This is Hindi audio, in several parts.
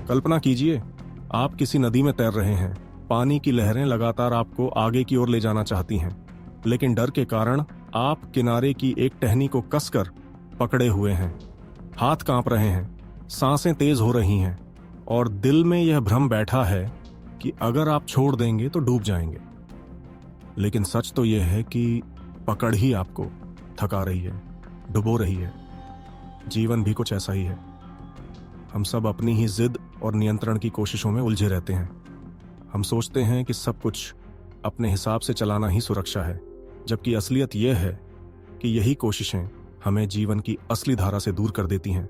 कल्पना कीजिए, आप किसी नदी में तैर रहे हैं। पानी की लहरें लगातार आपको आगे की ओर ले जाना चाहती हैं, लेकिन डर के कारण आप किनारे की एक टहनी को कसकर पकड़े हुए हैं। हाथ कांप रहे हैं, सांसें तेज हो रही हैं और दिल में यह भ्रम बैठा है कि अगर आप छोड़ देंगे तो डूब जाएंगे। लेकिन सच तो यह है कि पकड़ ही आपको थका रही है, डुबो रही है। जीवन भी कुछ ऐसा ही है। हम सब अपनी ही जिद और नियंत्रण की कोशिशों में उलझे रहते हैं। हम सोचते हैं कि सब कुछ अपने हिसाब से चलाना ही सुरक्षा है, जबकि असलियत यह है कि यही कोशिशें हमें जीवन की असली धारा से दूर कर देती हैं।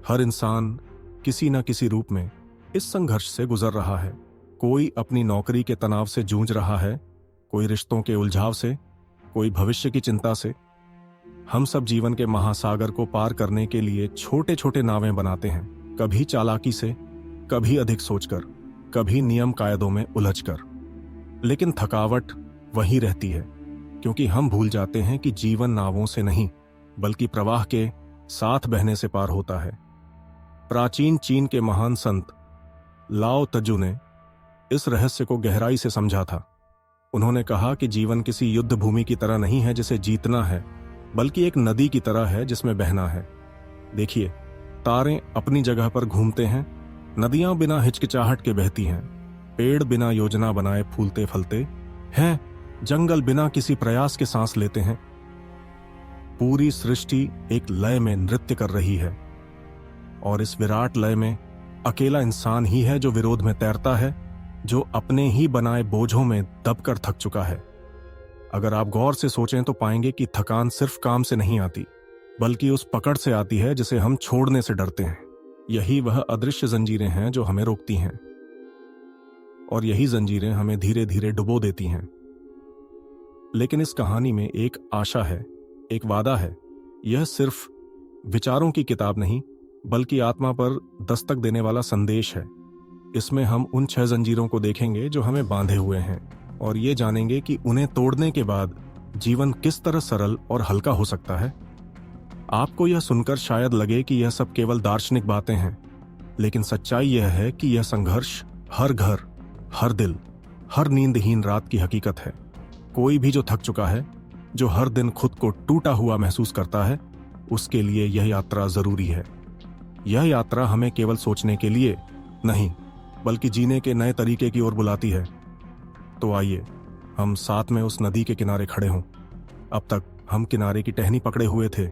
हर इंसान किसी न किसी रूप में इस संघर्ष से गुजर रहा है। कोई अपनी नौकरी के तनाव से जूझ रहा है, कोई रिश्तों के उलझाव से, कोई भविष्य की चिंता से। हम सब जीवन के महासागर को पार करने के लिए छोटे छोटे नावें बनाते हैं, कभी चालाकी से, कभी अधिक सोचकर, कभी नियम कायदों में उलझकर। लेकिन थकावट वहीं रहती है, क्योंकि हम भूल जाते हैं कि जीवन नावों से नहीं बल्कि प्रवाह के साथ बहने से पार होता है। प्राचीन चीन के महान संत लाओ तजु ने इस रहस्य को गहराई से समझा था। उन्होंने कहा कि जीवन किसी युद्ध भूमि की तरह नहीं है जिसे जीतना है, बल्कि एक नदी की तरह है जिसमें बहना है। देखिए, तारे अपनी जगह पर घूमते हैं, नदियां बिना हिचकिचाहट के बहती हैं, पेड़ बिना योजना बनाए फूलते फलते हैं, जंगल बिना किसी प्रयास के सांस लेते हैं। पूरी सृष्टि एक लय में नृत्य कर रही है, और इस विराट लय में अकेला इंसान ही है जो विरोध में तैरता है, जो अपने ही बनाए बोझों में दबकर थक चुका है। अगर आप गौर से सोचें तो पाएंगे कि थकान सिर्फ काम से नहीं आती, बल्कि उस पकड़ से आती है जिसे हम छोड़ने से डरते हैं। यही वह अदृश्य जंजीरें हैं जो हमें रोकती हैं, और यही जंजीरें हमें धीरे धीरे डुबो देती हैं। लेकिन इस कहानी में एक आशा है, एक वादा है। यह सिर्फ विचारों की किताब नहीं, बल्कि आत्मा पर दस्तक देने वाला संदेश है। इसमें हम उन 6 जंजीरों को देखेंगे जो हमें बांधे हुए हैं, और ये जानेंगे कि उन्हें तोड़ने के बाद जीवन किस तरह सरल और हल्का हो सकता है। आपको यह सुनकर शायद लगे कि यह सब केवल दार्शनिक बातें हैं, लेकिन सच्चाई यह है कि यह संघर्ष हर घर, हर दिल, हर नींदहीन रात की हकीकत है। कोई भी जो थक चुका है, जो हर दिन खुद को टूटा हुआ महसूस करता है, उसके लिए यह यात्रा जरूरी है। यह यात्रा हमें केवल सोचने के लिए नहीं, बल्कि जीने के नए तरीके की ओर बुलाती है। तो आइए हम साथ में उस नदी के किनारे खड़े हों। अब तक हम किनारे की टहनी पकड़े हुए थे,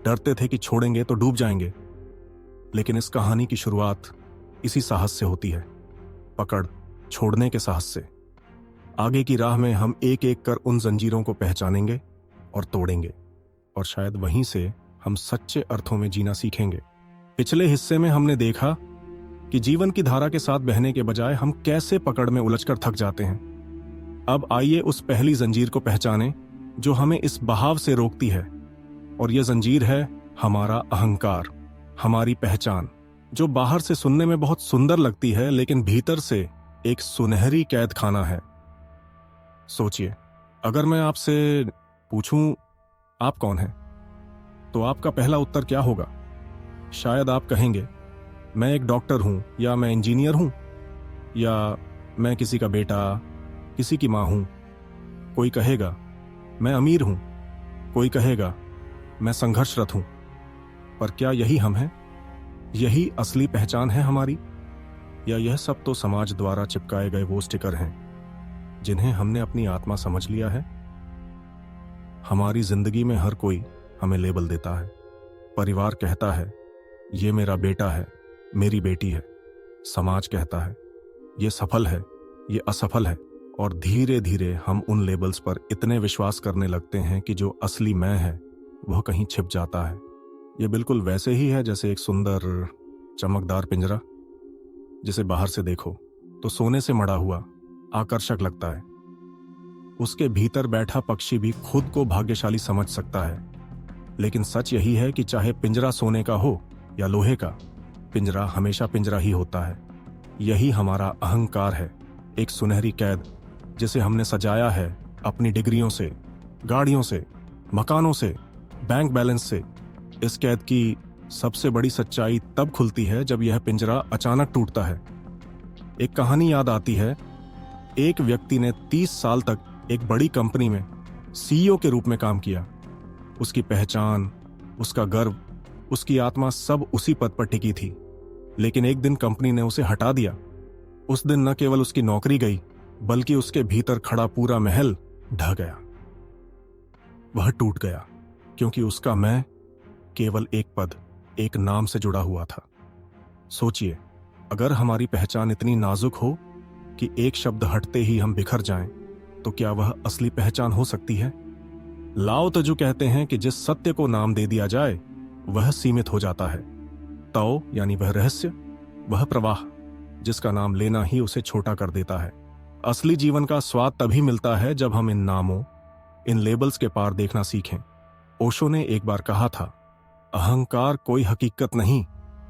डरते थे कि छोड़ेंगे तो डूब जाएंगे। लेकिन इस कहानी की शुरुआत इसी साहस से होती है, पकड़ छोड़ने के साहस से। आगे की राह में हम एक एक कर उन जंजीरों को पहचानेंगे और तोड़ेंगे, और शायद वहीं से हम सच्चे अर्थों में जीना सीखेंगे। पिछले हिस्से में हमने देखा कि जीवन की धारा के साथ बहने के बजाय हम कैसे पकड़ में उलझकर थक जाते हैं। अब आइए उस पहली जंजीर को पहचानें जो हमें इस बहाव से रोकती है, और यह जंजीर है हमारा अहंकार, हमारी पहचान, जो बाहर से सुनने में बहुत सुंदर लगती है, लेकिन भीतर से एक सुनहरी कैद खाना है। सोचिए, अगर मैं आपसे पूछूं आप कौन हैं, तो आपका पहला उत्तर क्या होगा? शायद आप कहेंगे मैं एक डॉक्टर हूं, या मैं इंजीनियर हूं, या मैं किसी का बेटा, किसी की मां हूं। कोई कहेगा मैं अमीर हूं, कोई कहेगा मैं संघर्षरत हूं। पर क्या यही हम हैं? यही असली पहचान है हमारी, या यह सब तो समाज द्वारा चिपकाए गए वो स्टिकर हैं जिन्हें हमने अपनी आत्मा समझ लिया है? हमारी जिंदगी में हर कोई हमें लेबल देता है। परिवार कहता है ये मेरा बेटा है, मेरी बेटी है। समाज कहता है ये सफल है, ये असफल है। और धीरे धीरे हम उन लेबल्स पर इतने विश्वास करने लगते हैं कि जो असली मैं है वह कहीं छिप जाता है। यह बिल्कुल वैसे ही है जैसे एक सुंदर चमकदार पिंजरा, जिसे बाहर से देखो तो सोने से मढ़ा हुआ आकर्षक लगता है। उसके भीतर बैठा पक्षी भी खुद को भाग्यशाली समझ सकता है। लेकिन सच यही है कि चाहे पिंजरा सोने का हो या लोहे का, पिंजरा हमेशा पिंजरा ही होता है। यही हमारा अहंकार है, एक सुनहरी कैद जिसे हमने सजाया है अपनी डिग्रियों से, गाड़ियों से, मकानों से, बैंक बैलेंस से। इस कैद की सबसे बड़ी सच्चाई तब खुलती है जब यह पिंजरा अचानक टूटता है। एक कहानी याद आती है। एक व्यक्ति ने 30 साल तक एक बड़ी कंपनी में सीईओ के रूप में काम किया। उसकी पहचान, उसका गर्व, उसकी आत्मा सब उसी पद पर टिकी थी। लेकिन एक दिन कंपनी ने उसे हटा दिया। उस दिन न केवल उसकी नौकरी गई, बल्कि उसके भीतर खड़ा पूरा महल ढह गया। वह टूट गया क्योंकि उसका मैं केवल एक पद, एक नाम से जुड़ा हुआ था। सोचिए, अगर हमारी पहचान इतनी नाजुक हो कि एक शब्द हटते ही हम बिखर जाएं, तो क्या वह असली पहचान हो सकती है? लाओ तजु कहते हैं कि जिस सत्य को नाम दे दिया जाए वह सीमित हो जाता है। तौ यानी वह रहस्य, वह प्रवाह जिसका नाम लेना ही उसे छोटा कर देता है। असली जीवन का स्वाद तभी मिलता है जब हम इन नामों, इन लेबल्स के पार देखना सीखें। ओशो ने एक बार कहा था, अहंकार कोई हकीकत नहीं,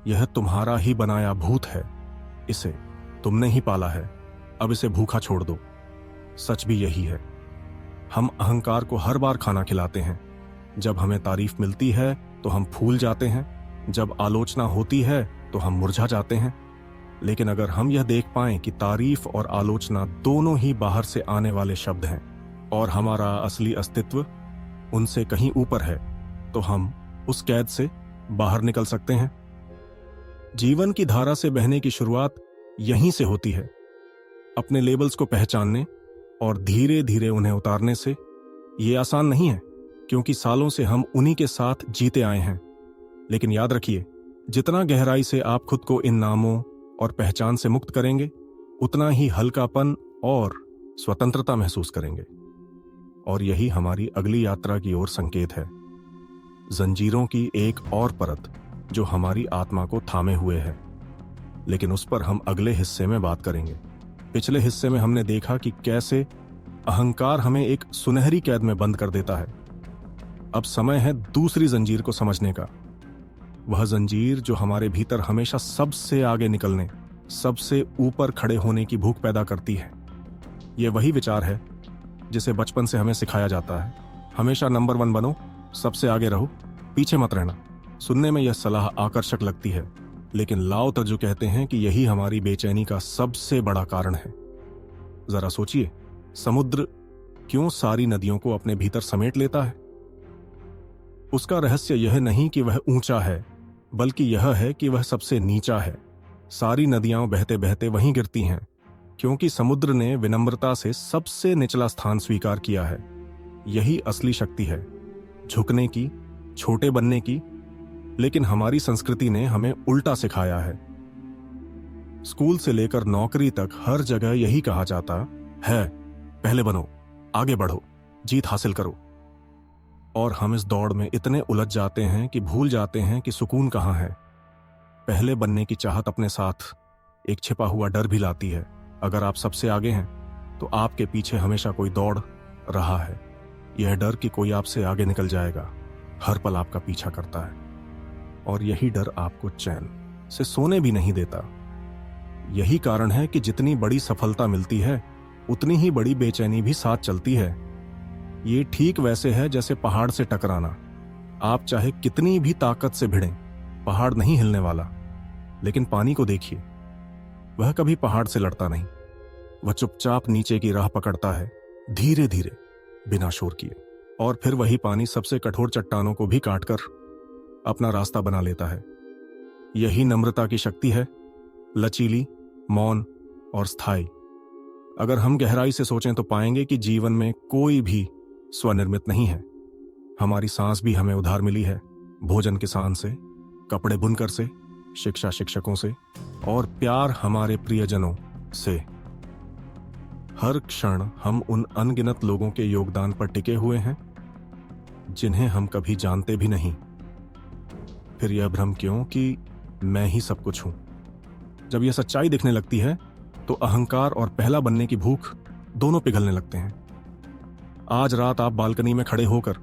यह तुम्हारा ही बनाया भूत है। इसे तुमने ही पाला है, अब इसे भूखा छोड़ दो। सच भी यही है। हम अहंकार को हर बार खाना खिलाते हैं। जब हमें तारीफ मिलती है तो हम फूल जाते हैं, जब आलोचना होती है तो हम मुरझा जाते हैं। लेकिन अगर हम यह देख पाएं कि तारीफ और आलोचना दोनों ही बाहर से आने वाले शब्द हैं और हमारा असली अस्तित्व उनसे कहीं ऊपर है, तो हम उस कैद से बाहर निकल सकते हैं। जीवन की धारा से बहने की शुरुआत यहीं से होती है, अपने लेबल्स को पहचानने और धीरे धीरे उन्हें उतारने से। यह आसान नहीं है, क्योंकि सालों से हम उन्हीं के साथ जीते आए हैं। लेकिन याद रखिए, जितना गहराई से आप खुद को इन नामों और पहचान से मुक्त करेंगे, उतना ही हल्कापन और स्वतंत्रता महसूस करेंगे। और यही हमारी अगली यात्रा की ओर संकेत है। जंजीरों की एक और परत जो हमारी आत्मा को थामे हुए है। लेकिन उस पर हम अगले हिस्से में बात करेंगे। पिछले हिस्से में हमने देखा कि कैसे अहंकार हमें एक सुनहरी कैद में बंद कर देता है। अब समय है दूसरी जंजीर को समझने का। वह जंजीर जो हमारे भीतर हमेशा सबसे आगे निकलने, सबसे ऊपर खड़े होने की भूख पैदा करती है। यह वही विचार है जिसे बचपन से हमें सिखाया जाता है। हमेशा नंबर 1 बनो, सबसे आगे रहो, पीछे मत रहना। सुनने में यह सलाह आकर्षक लगती है, लेकिन लाओ तजु कहते हैं कि यही हमारी बेचैनी का सबसे बड़ा कारण है। जरा सोचिए, समुद्र क्यों सारी नदियों को अपने भीतर समेट लेता है? उसका रहस्य यह नहीं कि वह ऊंचा है, बल्कि यह है कि वह सबसे नीचा है। सारी नदियां बहते बहते वहीं गिरती हैं, क्योंकि समुद्र ने विनम्रता से सबसे निचला स्थान स्वीकार किया है। यही असली शक्ति है, झुकने की, छोटे बनने की। लेकिन हमारी संस्कृति ने हमें उल्टा सिखाया है। स्कूल से लेकर नौकरी तक हर जगह यही कहा जाता है, पहले बनो, आगे बढ़ो, जीत हासिल करो। और हम इस दौड़ में इतने उलझ जाते हैं कि भूल जाते हैं कि सुकून कहाँ है। पहले बनने की चाहत अपने साथ एक छिपा हुआ डर भी लाती है। अगर आप सबसे आगे हैं, तो आपके पीछे हमेशा कोई दौड़ रहा है। यह डर कि कोई आपसे आगे निकल जाएगा हर पल आपका पीछा करता है, और यही डर आपको चैन से सोने भी नहीं देता। यही कारण है कि जितनी बड़ी सफलता मिलती है, उतनी ही बड़ी बेचैनी भी साथ चलती है। ये ठीक वैसे है जैसे पहाड़ से टकराना। आप चाहे कितनी भी ताकत से भिड़ें, पहाड़ नहीं हिलने वाला। लेकिन पानी को देखिए, वह कभी पहाड़ से लड़ता नहीं। वह चुपचाप नीचे की राह पकड़ता है, धीरे धीरे, बिना शोर किए। और फिर वही पानी सबसे कठोर चट्टानों को भी काटकर अपना रास्ता बना लेता है। यही नम्रता की शक्ति है, लचीली, मौन और स्थायी। अगर हम गहराई से सोचें तो पाएंगे कि जीवन में कोई भी स्वनिर्मित नहीं है। हमारी सांस भी हमें उधार मिली है, भोजन किसान से, कपड़े बुनकर से, शिक्षा शिक्षकों से, और प्यार हमारे प्रियजनों से। हर क्षण हम उन अनगिनत लोगों के योगदान पर टिके हुए हैं जिन्हें हम कभी जानते भी नहीं। फिर यह भ्रम क्यों कि मैं ही सब कुछ हूं? जब यह सच्चाई दिखने लगती है, तो अहंकार और पहला बनने की भूख दोनों पिघलने लगते हैं। आज रात आप बालकनी में खड़े होकर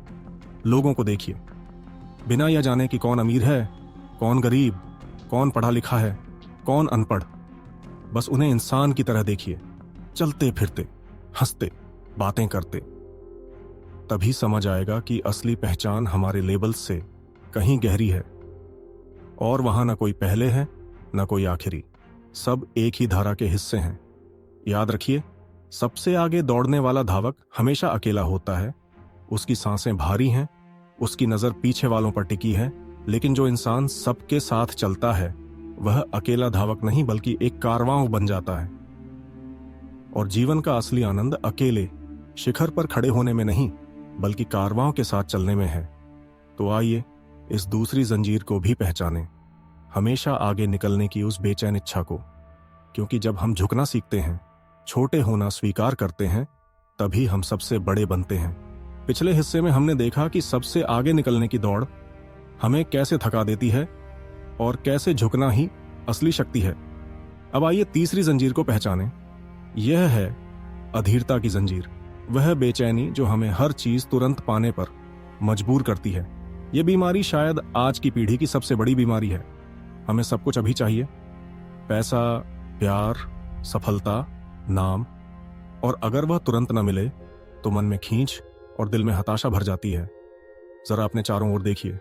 लोगों को देखिए, बिना यह जाने कि कौन अमीर है, कौन गरीब, कौन पढ़ा लिखा है, कौन अनपढ़। बस उन्हें इंसान की तरह देखिए, चलते फिरते, हंसते, बातें करते। तभी समझ आएगा कि असली पहचान हमारे लेबल्स से कहीं गहरी है। और वहां न कोई पहले है न कोई आखिरी, सब एक ही धारा के हिस्से हैं। याद रखिए, सबसे आगे दौड़ने वाला धावक हमेशा अकेला होता है। उसकी सांसें भारी हैं, उसकी नजर पीछे वालों पर टिकी है, लेकिन जो इंसान सबके साथ चलता है वह अकेला धावक नहीं बल्कि एक कारवां बन जाता है। और जीवन का असली आनंद अकेले शिखर पर खड़े होने में नहीं बल्कि कारवां के साथ चलने में है। तो आइए इस दूसरी जंजीर को भी पहचानें, हमेशा आगे निकलने की उस बेचैन इच्छा को। क्योंकि जब हम झुकना सीखते हैं, छोटे होना स्वीकार करते हैं, तभी हम सबसे बड़े बनते हैं। पिछले हिस्से में हमने देखा कि सबसे आगे निकलने की दौड़ हमें कैसे थका देती है और कैसे झुकना ही असली शक्ति है। अब आइए तीसरी जंजीर को पहचानें। यह है अधीरता की जंजीर, वह बेचैनी जो हमें हर चीज तुरंत पाने पर मजबूर करती है। यह बीमारी शायद आज की पीढ़ी की सबसे बड़ी बीमारी है। हमें सब कुछ अभी चाहिए, पैसा, प्यार, सफलता, नाम, और अगर वह तुरंत न मिले तो मन में खींच और दिल में हताशा भर जाती है। जरा अपने चारों ओर देखिए,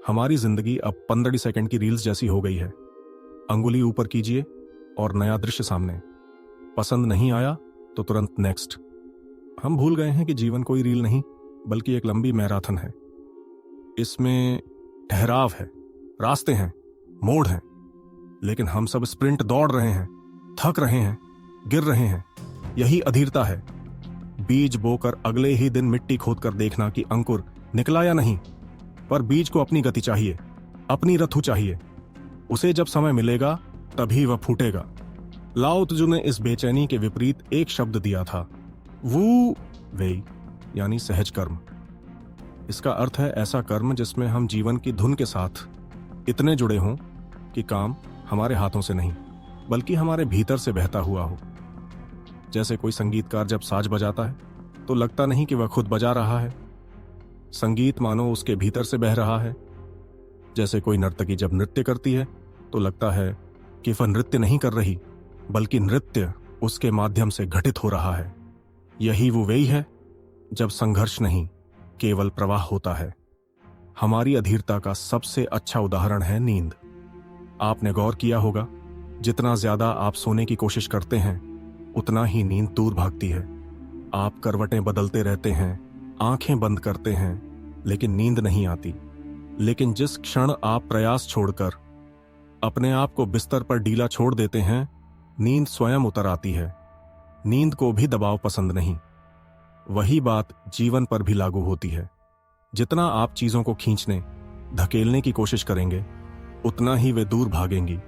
हमारी जिंदगी अब 15 सेकंड की रील्स जैसी हो गई है। अंगुली ऊपर कीजिए और नया दृश्य सामने, पसंद नहीं आया तो तुरंत नेक्स्ट। हम भूल गए हैं कि जीवन कोई रील नहीं बल्कि एक लंबी मैराथन है। इसमें ठहराव है, रास्ते हैं, मोड़ हैं, लेकिन हम सब स्प्रिंट दौड़ रहे हैं, थक रहे हैं, गिर रहे हैं। यही अधीरता है। बीज बोकर अगले ही दिन मिट्टी खोदकर देखना कि अंकुर निकला या नहीं, पर बीज को अपनी गति चाहिए, अपनी रथु चाहिए। उसे जब समय मिलेगा तभी वह फूटेगा। लाओ त्जू ने इस बेचैनी के विपरीत एक शब्द दिया था, वू वेई, यानी सहज कर्म। इसका अर्थ है ऐसा कर्म जिसमें हम जीवन की धुन के साथ इतने जुड़े हों कि काम हमारे हाथों से नहीं बल्कि हमारे भीतर से बहता हुआ हो। जैसे कोई संगीतकार जब साज बजाता है तो लगता नहीं कि वह खुद बजा रहा है, संगीत मानो उसके भीतर से बह रहा है। जैसे कोई नर्तकी जब नृत्य करती है तो लगता है कि वह नृत्य नहीं कर रही बल्कि नृत्य उसके माध्यम से घटित हो रहा है। यही वो वही है जब संघर्ष नहीं केवल प्रवाह होता है। हमारी अधीरता का सबसे अच्छा उदाहरण है नींद। आपने गौर किया होगा, जितना ज्यादा आप सोने की कोशिश करते हैं उतना ही नींद दूर भागती है। आप करवटें बदलते रहते हैं, आंखें बंद करते हैं, लेकिन नींद नहीं आती। लेकिन जिस क्षण आप प्रयास छोड़कर अपने आप को बिस्तर पर ढीला छोड़ देते हैं, नींद स्वयं उतर आती है। नींद को भी दबाव पसंद नहीं। वही बात जीवन पर भी लागू होती है। जितना आप चीजों को खींचने, धकेलने की कोशिश करेंगे, उतना ही वे दूर भागेंगी।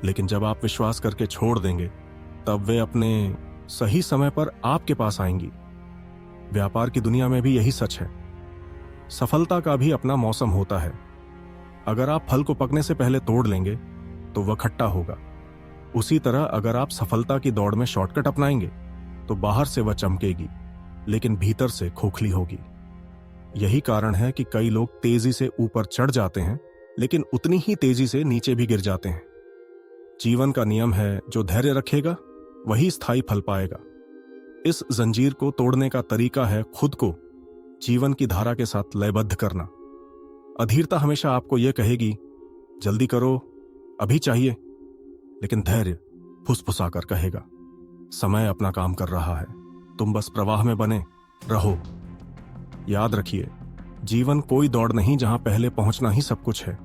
लेकिन जब आप विश्वास करके छोड़ देंगे, तब वे अपने सही समय पर आपके पास आएंगी। व्यापार की दुनिया में भी यही सच है। सफलता का भी अपना मौसम होता है। अगर आप फल को पकने से पहले तोड़ लेंगे तो वह खट्टा होगा। उसी तरह अगर आप सफलता की दौड़ में शॉर्टकट अपनाएंगे तो बाहर से वह चमकेगी लेकिन भीतर से खोखली होगी। यही कारण है कि कई लोग तेजी से ऊपर चढ़ जाते हैं लेकिन उतनी ही तेजी से नीचे भी गिर जाते हैं। जीवन का नियम है, जो धैर्य रखेगा वही स्थायी फल पाएगा। इस जंजीर को तोड़ने का तरीका है खुद को जीवन की धारा के साथ लयबद्ध करना। अधीरता हमेशा आपको यह कहेगी, जल्दी करो, अभी चाहिए, लेकिन धैर्य फुसफुसाकर कहेगा, समय अपना काम कर रहा है, तुम बस प्रवाह में बने रहो। याद रखिए, जीवन कोई दौड़ नहीं जहां पहले पहुंचना ही सब कुछ है।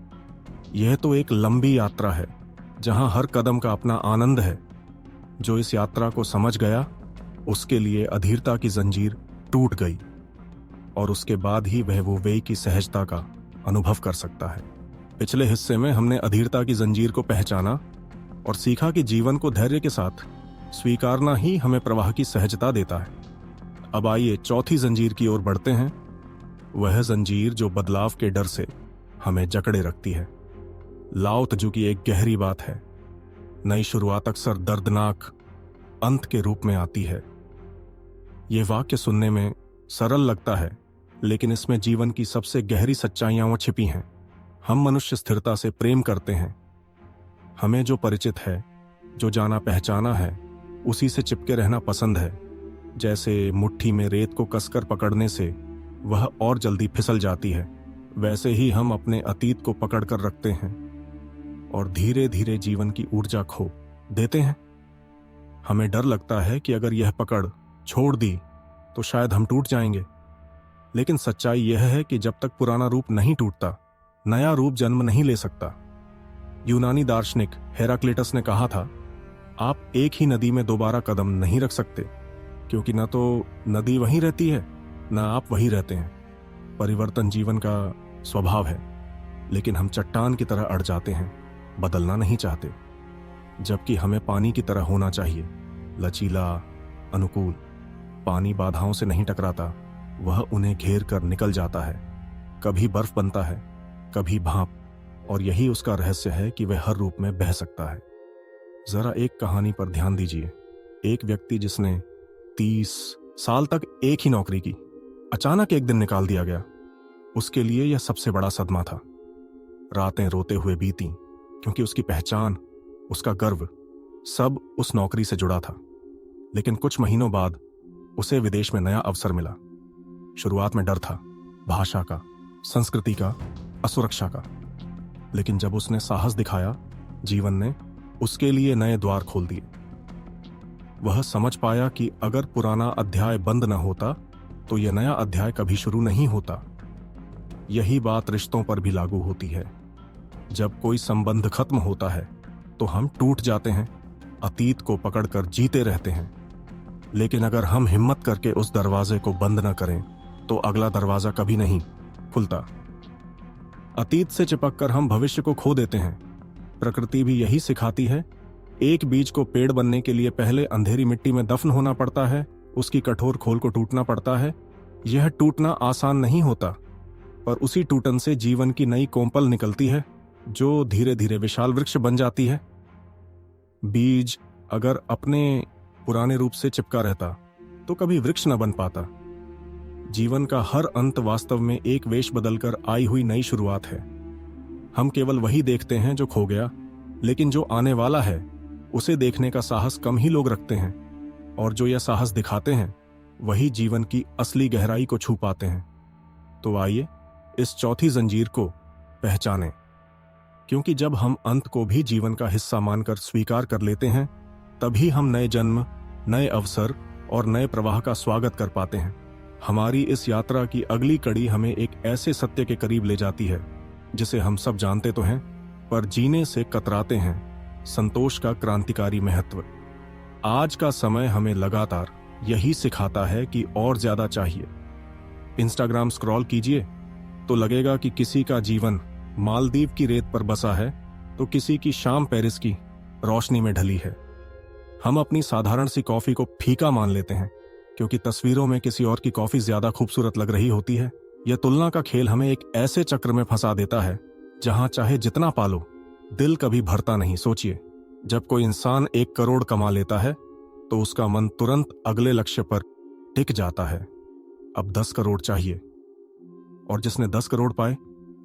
यह तो एक लंबी यात्रा है जहां हर कदम का अपना आनंद है। जो इस यात्रा को समझ गया उसके लिए अधीरता की जंजीर टूट गई और उसके बाद ही वह वो वे की सहजता का अनुभव कर सकता है। पिछले हिस्से में हमने अधीरता की जंजीर को पहचाना और सीखा कि जीवन को धैर्य के साथ स्वीकारना ही हमें प्रवाह की सहजता देता है। अब आइए चौथी जंजीर की ओर बढ़ते हैं, वह जंजीर जो बदलाव के डर से हमें जकड़े रखती है। लाओ त्जू की एक गहरी बात है, नई शुरुआत अक्सर दर्दनाक अंत के रूप में आती है। यह वाक्य सुनने में सरल लगता है, लेकिन इसमें जीवन की सबसे गहरी सच्चाइयां छिपी हैं। हम मनुष्य स्थिरता से प्रेम करते हैं। हमें जो परिचित है, जो जाना पहचाना है, उसी से चिपके रहना पसंद है। जैसे मुट्ठी में रेत को कसकर पकड़ने से वह और जल्दी फिसल जाती है, वैसे ही हम अपने अतीत को पकड़ कर रखते हैं और धीरे धीरे जीवन की ऊर्जा खो देते हैं। हमें डर लगता है कि अगर यह पकड़ छोड़ दी तो शायद हम टूट जाएंगे। लेकिन सच्चाई यह है कि जब तक पुराना रूप नहीं टूटता, नया रूप जन्म नहीं ले सकता। यूनानी दार्शनिक हेराक्लिटस ने कहा था, आप एक ही नदी में दोबारा कदम नहीं रख सकते, क्योंकि न तो नदी वहीं रहती है, न आप वहीं रहते हैं। परिवर्तन जीवन का स्वभाव है, लेकिन हम चट्टान की तरह अड़ जाते हैं, बदलना नहीं चाहते। जबकि हमें पानी की तरह होना चाहिए, लचीला, अनुकूल। पानी बाधाओं से नहीं टकराता, वह उन्हें घेर कर निकल जाता है। कभी बर्फ बनता है, कभी भाप, और यही उसका रहस्य है कि वह हर रूप में बह सकता है। जरा एक कहानी पर ध्यान दीजिए। एक व्यक्ति जिसने 30 साल तक एक ही नौकरी की, अचानक एक दिन निकाल दिया गया। उसके लिए यह सबसे बड़ा सदमा था। रातें रोते हुए बीती, क्योंकि उसकी पहचान, उसका गर्व सब उस नौकरी से जुड़ा था। लेकिन कुछ महीनों बाद उसे विदेश में नया अवसर मिला। शुरुआत में डर था, भाषा का, संस्कृति का, असुरक्षा का। लेकिन जब उसने साहस दिखाया, जीवन ने उसके लिए नए द्वार खोल दिए। वह समझ पाया कि अगर पुराना अध्याय बंद न होता तो यह नया अध्याय कभी शुरू नहीं होता। यही बात रिश्तों पर भी लागू होती है। जब कोई संबंध खत्म होता है तो हम टूट जाते हैं, अतीत को पकड़कर जीते रहते हैं। लेकिन अगर हम हिम्मत करके उस दरवाजे को बंद न करें तो अगला दरवाजा कभी नहीं खुलता। अतीत से चिपककर हम भविष्य को खो देते हैं। प्रकृति भी यही सिखाती है। एक बीज को पेड़ बनने के लिए पहले अंधेरी मिट्टी में दफन होना पड़ता है, उसकी कठोर खोल को टूटना पड़ता है। यह टूटना आसान नहीं होता, पर उसी टूटन से जीवन की नई कोंपल निकलती है, जो धीरे धीरे विशाल वृक्ष बन जाती है। बीज अगर अपने पुराने रूप से चिपका रहता तो कभी वृक्ष न बन पाता। जीवन का हर अंत वास्तव में एक वेश बदलकर आई हुई नई शुरुआत है। हम केवल वही देखते हैं जो खो गया, लेकिन जो आने वाला है उसे देखने का साहस कम ही लोग रखते हैं, और जो यह साहस दिखाते हैं वही जीवन की असली गहराई को छू पाते हैं। तो आइए इस चौथी जंजीर को पहचानें, क्योंकि जब हम अंत को भी जीवन का हिस्सा मानकर स्वीकार कर लेते हैं, तभी हम नए जन्म, नए अवसर और नए प्रवाह का स्वागत कर पाते हैं। हमारी इस यात्रा की अगली कड़ी हमें एक ऐसे सत्य के करीब ले जाती है जिसे हम सब जानते तो हैं, पर जीने से कतराते हैं, संतोष का क्रांतिकारी महत्व। आज का समय हमें लगातार यही सिखाता है कि और ज्यादा चाहिए। इंस्टाग्राम स्क्रॉल कीजिए तो लगेगा कि किसी का जीवन मालदीव की रेत पर बसा है तो किसी की शाम पेरिस की रोशनी में ढली है। हम अपनी साधारण सी कॉफी को फीका मान लेते हैं क्योंकि तस्वीरों में किसी और की कॉफी ज्यादा खूबसूरत लग रही होती है। यह तुलना का खेल हमें एक ऐसे चक्र में फंसा देता है जहां चाहे जितना पालो, दिल कभी भरता नहीं। सोचिए, जब कोई इंसान 1 करोड़ कमा लेता है तो उसका मन तुरंत अगले लक्ष्य पर टिक जाता है। अब 10 करोड़ चाहिए, और जिसने 10 करोड़ पाए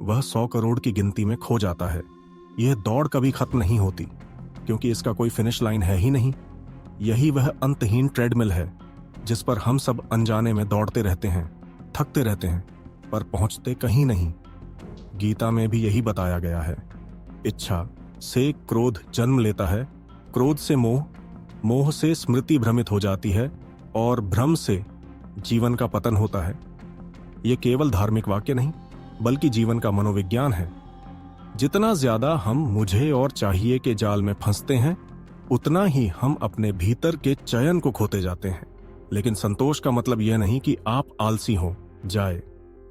वह 100 करोड़ की गिनती में खो जाता है। यह दौड़ कभी खत्म नहीं होती, क्योंकि इसका कोई फिनिश लाइन है ही नहीं। यही वह अंतहीन ट्रेडमिल है जिस पर हम सब अनजाने में दौड़ते रहते हैं, थकते रहते हैं, पर पहुंचते कहीं नहीं। गीता में भी यही बताया गया है। इच्छा से क्रोध जन्म लेता है, क्रोध से मोह, मोह से स्मृति भ्रमित हो जाती है, और भ्रम से जीवन का पतन होता है। यह केवल धार्मिक वाक्य नहीं, बल्कि जीवन का मनोविज्ञान है। जितना ज्यादा हम मुझे और चाहिए के जाल में फंसते हैं, उतना ही हम अपने भीतर के चयन को खोते जाते हैं। लेकिन संतोष का मतलब यह नहीं कि आप आलसी हो जाए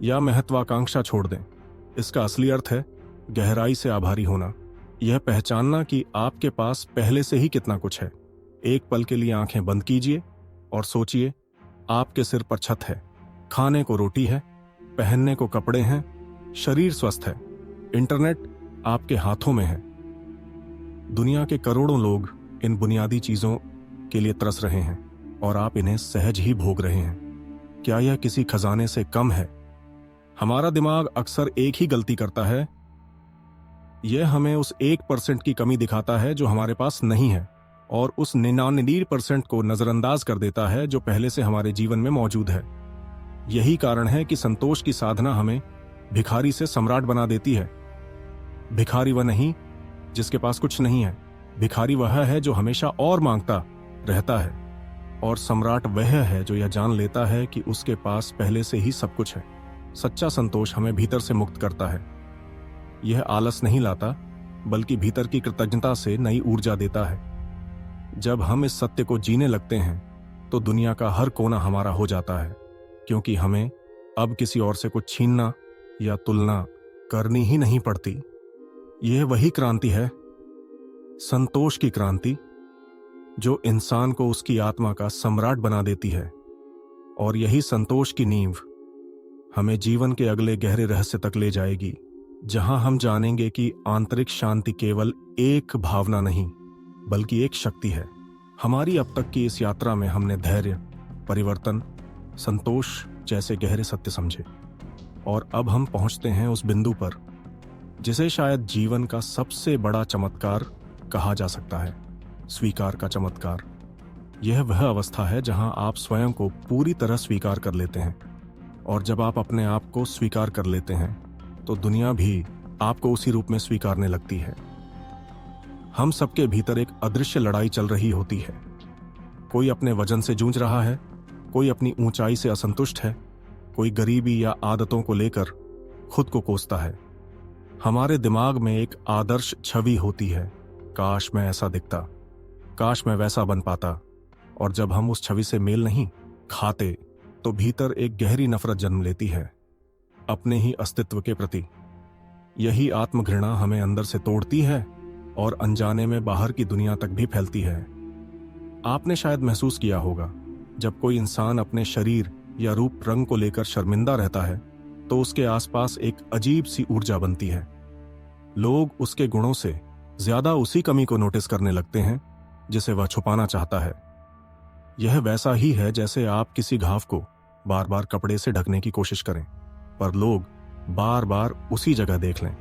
या महत्वाकांक्षा छोड़ दें। इसका असली अर्थ है गहराई से आभारी होना। यह पहचानना कि आपके पास पहले से ही कितना कुछ है। एक पल के लिए आंखें बंद कीजिए और सोचिए, आपके सिर पर छत है, खाने को रोटी है, पहनने को कपड़े हैं, शरीर स्वस्थ है, इंटरनेट आपके हाथों में है। दुनिया के करोड़ों लोग इन बुनियादी चीजों के लिए तरस रहे हैं और आप इन्हें सहज ही भोग रहे हैं। क्या यह किसी खजाने से कम है? हमारा दिमाग अक्सर एक ही गलती करता है। यह हमें उस 1% की कमी दिखाता है जो हमारे पास नहीं है, और उस 99% को नजरअंदाज कर देता है जो पहले से हमारे जीवन में मौजूद है। यही कारण है कि संतोष की साधना हमें भिखारी से सम्राट बना देती है। भिखारी वह नहीं जिसके पास कुछ नहीं है, भिखारी वह है जो हमेशा और मांगता रहता है, और सम्राट वह है जो यह जान लेता है कि उसके पास पहले से ही सब कुछ है। सच्चा संतोष हमें भीतर से मुक्त करता है। यह आलस नहीं लाता, बल्कि भीतर की कृतज्ञता से नई ऊर्जा देता है। जब हम इस सत्य को जीने लगते हैं तो दुनिया का हर कोना हमारा हो जाता है, क्योंकि हमें अब किसी और से कुछ छीनना या तुलना करनी ही नहीं पड़ती। यह वही क्रांति है, संतोष की क्रांति, जो इंसान को उसकी आत्मा का सम्राट बना देती है। और यही संतोष की नींव हमें जीवन के अगले गहरे रहस्य तक ले जाएगी, जहां हम जानेंगे कि आंतरिक शांति केवल एक भावना नहीं, बल्कि एक शक्ति है। हमारी अब तक की इस यात्रा में हमने धैर्य, परिवर्तन, संतोष जैसे गहरे सत्य समझे, और अब हम पहुंचते हैं उस बिंदु पर जिसे शायद जीवन का सबसे बड़ा चमत्कार कहा जा सकता है, स्वीकार का चमत्कार। यह वह अवस्था है जहां आप स्वयं को पूरी तरह स्वीकार कर लेते हैं, और जब आप अपने आप को स्वीकार कर लेते हैं तो दुनिया भी आपको उसी रूप में स्वीकारने लगती है। हम सबके भीतर एक अदृश्य लड़ाई चल रही होती है। कोई अपने वजन से जूझ रहा है, कोई अपनी ऊंचाई से असंतुष्ट है, कोई गरीबी या आदतों को लेकर खुद को कोसता है। हमारे दिमाग में एक आदर्श छवि होती है, काश मैं ऐसा दिखता, काश मैं वैसा बन पाता। और जब हम उस छवि से मेल नहीं खाते तो भीतर एक गहरी नफरत जन्म लेती है, अपने ही अस्तित्व के प्रति। यही आत्मघृणा हमें अंदर से तोड़ती है और अनजाने में बाहर की दुनिया तक भी फैलती है। आपने शायद महसूस किया होगा, जब कोई इंसान अपने शरीर या रूप रंग को लेकर शर्मिंदा रहता है तो उसके आसपास एक अजीब सी ऊर्जा बनती है। लोग उसके गुणों से ज्यादा उसी कमी को नोटिस करने लगते हैं जिसे वह छुपाना चाहता है। यह वैसा ही है जैसे आप किसी घाव को बार बार कपड़े से ढकने की कोशिश करें, पर लोग बार बार उसी जगह देख लें।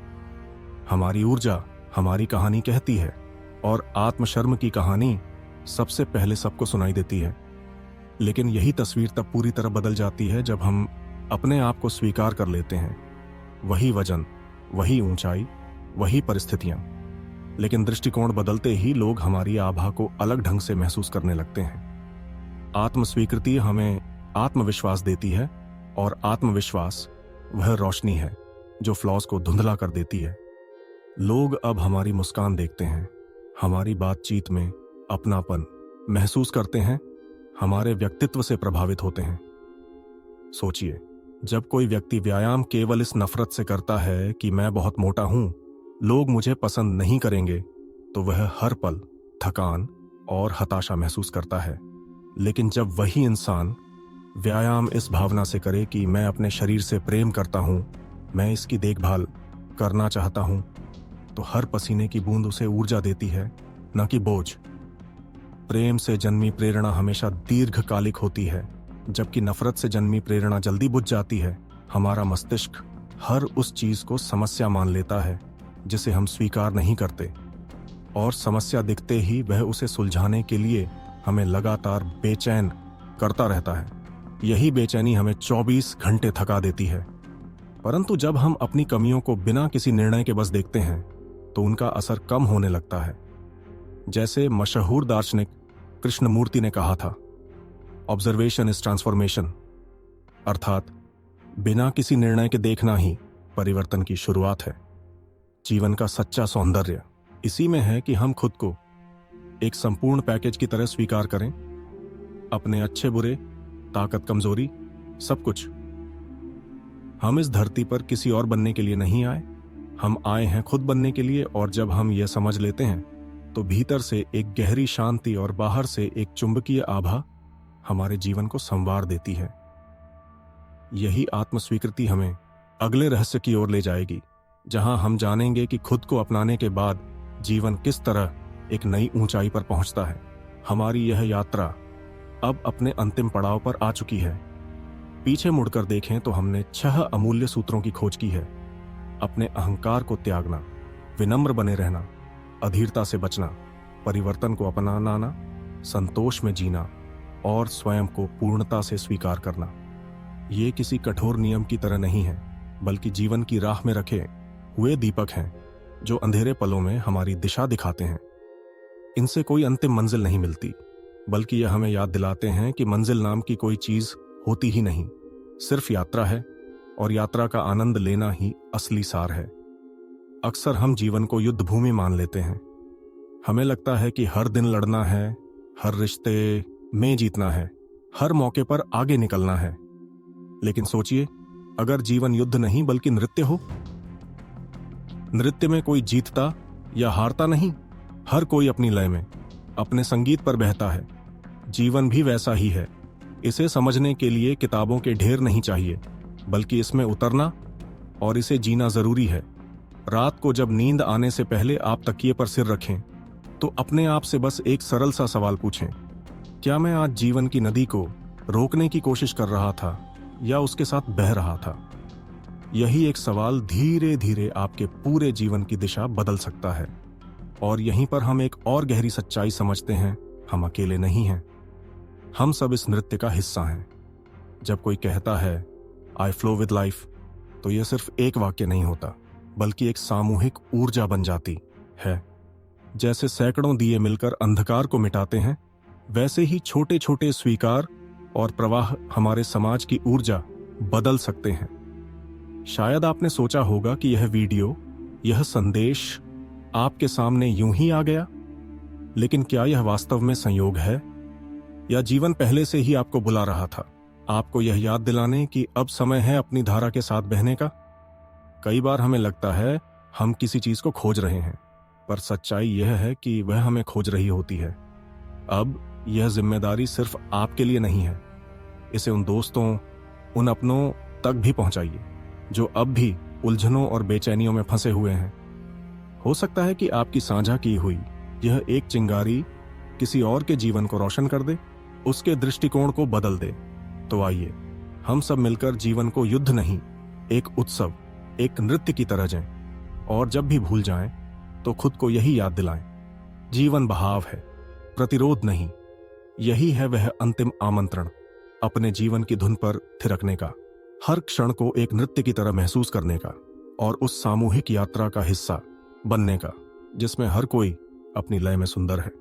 हमारी ऊर्जा हमारी कहानी कहती है, और आत्मशर्म की कहानी सबसे पहले सबको सुनाई देती है। लेकिन यही तस्वीर तब पूरी तरह बदल जाती है जब हम अपने आप को स्वीकार कर लेते हैं। वही वजन, वही ऊंचाई, वही परिस्थितियां, लेकिन दृष्टिकोण बदलते ही लोग हमारी आभा को अलग ढंग से महसूस करने लगते हैं। आत्मस्वीकृति हमें आत्मविश्वास देती है, और आत्मविश्वास वह रोशनी है जो फ्लॉस को धुंधला कर देती है। लोग अब हमारी मुस्कान देखते हैं, हमारी बातचीत में अपनापन महसूस करते हैं, हमारे व्यक्तित्व से प्रभावित होते हैं। सोचिए, जब कोई व्यक्ति व्यायाम केवल इस नफरत से करता है कि मैं बहुत मोटा हूं, लोग मुझे पसंद नहीं करेंगे, तो वह हर पल थकान और हताशा महसूस करता है। लेकिन जब वही इंसान व्यायाम इस भावना से करे कि मैं अपने शरीर से प्रेम करता हूं, मैं इसकी देखभाल करना चाहता हूं, तो हर पसीने की बूंद उसे ऊर्जा देती है, न कि बोझ। प्रेम से जन्मी प्रेरणा हमेशा दीर्घकालिक होती है, जबकि नफरत से जन्मी प्रेरणा जल्दी बुझ जाती है। हमारा मस्तिष्क हर उस चीज को समस्या मान लेता है जिसे हम स्वीकार नहीं करते, और समस्या दिखते ही वह उसे सुलझाने के लिए हमें लगातार बेचैन करता रहता है। यही बेचैनी हमें 24 घंटे थका देती है। परंतु जब हम अपनी कमियों को बिना किसी निर्णय के बस देखते हैं तो उनका असर कम होने लगता है। जैसे मशहूर दार्शनिक कृष्णमूर्ति ने कहा था, ऑब्जर्वेशन इज ट्रांसफॉर्मेशन, अर्थात बिना किसी निर्णय के देखना ही परिवर्तन की शुरुआत है। जीवन का सच्चा सौंदर्य इसी में है कि हम खुद को एक संपूर्ण पैकेज की तरह स्वीकार करें, अपने अच्छे बुरे, ताकत कमजोरी, सब कुछ। हम इस धरती पर किसी और बनने के लिए नहीं आए, हम आए हैं खुद बनने के लिए। और जब हम यह समझ लेते हैं तो भीतर से एक गहरी शांति और बाहर से एक चुंबकीय आभा हमारे जीवन को संवार देती है। यही आत्मस्वीकृति हमें अगले रहस्य की ओर ले जाएगी, जहां हम जानेंगे कि खुद को अपनाने के बाद जीवन किस तरह एक नई ऊंचाई पर पहुंचता है। हमारी यह यात्रा अब अपने अंतिम पड़ाव पर आ चुकी है। पीछे मुड़कर देखें तो हमने 6 अमूल्य सूत्रों की खोज की है। अपने अहंकार को त्यागना, विनम्र बने रहना, अधीरता से बचना, परिवर्तन को अपनाना, संतोष में जीना और स्वयं को पूर्णता से स्वीकार करना। ये किसी कठोर नियम की तरह नहीं है, बल्कि जीवन की राह में रखे हुए दीपक हैं जो अंधेरे पलों में हमारी दिशा दिखाते हैं। इनसे कोई अंतिम मंजिल नहीं मिलती, बल्कि यह हमें याद दिलाते हैं कि मंजिल नाम की कोई चीज होती ही नहीं, सिर्फ यात्रा है, और यात्रा का आनंद लेना ही असली सार है। अक्सर हम जीवन को युद्ध भूमि मान लेते हैं। हमें लगता है कि हर दिन लड़ना है, हर रिश्ते में जीतना है, हर मौके पर आगे निकलना है। लेकिन सोचिए, अगर जीवन युद्ध नहीं बल्कि नृत्य हो। नृत्य में कोई जीतता या हारता नहीं, हर कोई अपनी लय में अपने संगीत पर बहता है। जीवन भी वैसा ही है। इसे समझने के लिए किताबों के ढेर नहीं चाहिए, बल्कि इसमें उतरना और इसे जीना जरूरी है। रात को जब नींद आने से पहले आप तकिए पर सिर रखें, तो अपने आप से बस एक सरल सा सवाल पूछें, क्या मैं आज जीवन की नदी को रोकने की कोशिश कर रहा था या उसके साथ बह रहा था? यही एक सवाल धीरे धीरे आपके पूरे जीवन की दिशा बदल सकता है। और यहीं पर हम एक और गहरी सच्चाई समझते हैं, हम अकेले नहीं हैं। हम सब इस नृत्य का हिस्सा हैं। जब कोई कहता है आई फ्लो विद लाइफ, तो यह सिर्फ एक वाक्य नहीं होता, बल्कि एक सामूहिक ऊर्जा बन जाती है। जैसे सैकड़ों दिए मिलकर अंधकार को मिटाते हैं, वैसे ही छोटे छोटे स्वीकार और प्रवाह हमारे समाज की ऊर्जा बदल सकते हैं। शायद आपने सोचा होगा कि यह वीडियो, यह संदेश आपके सामने यूं ही आ गया, लेकिन क्या यह वास्तव में संयोग है, या जीवन पहले से ही आपको बुला रहा था, आपको यह याद दिलाने कि अब समय है अपनी धारा के साथ बहने का? कई बार हमें लगता है हम किसी चीज को खोज रहे हैं, पर सच्चाई यह है कि वह हमें खोज रही होती है। अब यह जिम्मेदारी सिर्फ आपके लिए नहीं है, इसे उन दोस्तों, उन अपनों तक भी पहुंचाइए जो अब भी उलझनों और बेचैनियों में फंसे हुए हैं। हो सकता है कि आपकी साझा की हुई यह एक चिंगारी किसी और के जीवन को रोशन कर दे, उसके दृष्टिकोण को बदल दे। तो आइए हम सब मिलकर जीवन को युद्ध नहीं, एक उत्सव, एक नृत्य की तरह जाएं, और जब भी भूल जाएं तो खुद को यही याद दिलाएं, जीवन बहाव है, प्रतिरोध नहीं। यही है वह अंतिम आमंत्रण, अपने जीवन की धुन पर थिरकने का, हर क्षण को एक नृत्य की तरह महसूस करने का, और उस सामूहिक यात्रा का हिस्सा बनने का जिसमें हर कोई अपनी लय में सुंदर है।